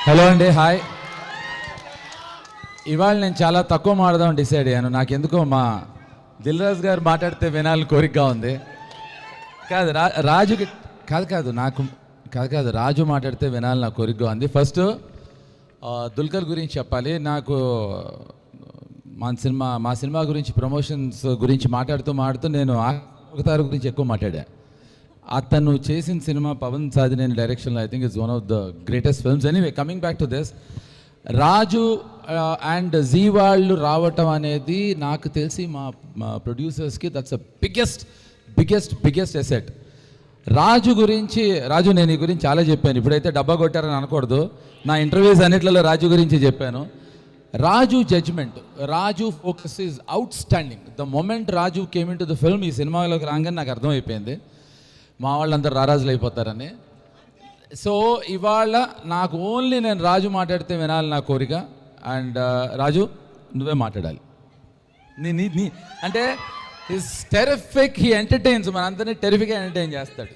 Hello అండి, hi. ఇవాళ నేను చాలా తక్కువ మాట్లాడదాం డిసైడ్ అయ్యాను. నాకెందుకో మా దిల్రాజ్ గారు మాట్లాడితే వినాలని కోరికగా ఉంది. కాదు రాజుకి కాదు రాజు మాట్లాడితే వినాలని నాకు కోరికగా ఉంది. ఫస్ట్ దుల్కర్ గురించి చెప్పాలి. నాకు మా సినిమా గురించి ప్రమోషన్స్ గురించి మాట్లాడుతూ నేను అవతార్ గురించి ఎక్కువ మాట్లాడా. అతను చేసిన సినిమా పవన్ సాధినేని డైరెక్షన్లో I think it's one of the greatest films. Anyway, coming back to this, Raju and Zee వాళ్ళు రావటం అనేది నాకు తెలిసి మా ప్రొడ్యూసర్స్కి that's a biggest asset. Raju నేను ఈ గురించి చాలా చెప్పాను. ఇప్పుడైతే డబ్బా కొట్టారని అనకూడదు. నా ఇంటర్వ్యూస్ అన్నిట్లలో రాజు గురించి చెప్పాను. Raju judgement, Raju focus is outstanding. The moment Raju came into the film, ఈ సినిమాలోకి రాగానే నాకు అర్థమైపోయింది మా వాళ్ళందరూ రారాజులు అయిపోతారని. సో ఇవాళ నాకు నేను రాజు మాట్లాడితే వినాలి నా కోరిక. అండ్ రాజు, నువ్వే మాట్లాడాలి. నీ అంటే హిస్ టెరిఫిక్, హీ ఎంటర్టైన్స్, మనందరినీ టెరిఫిక్గా ఎంటర్టైన్ చేస్తాడు.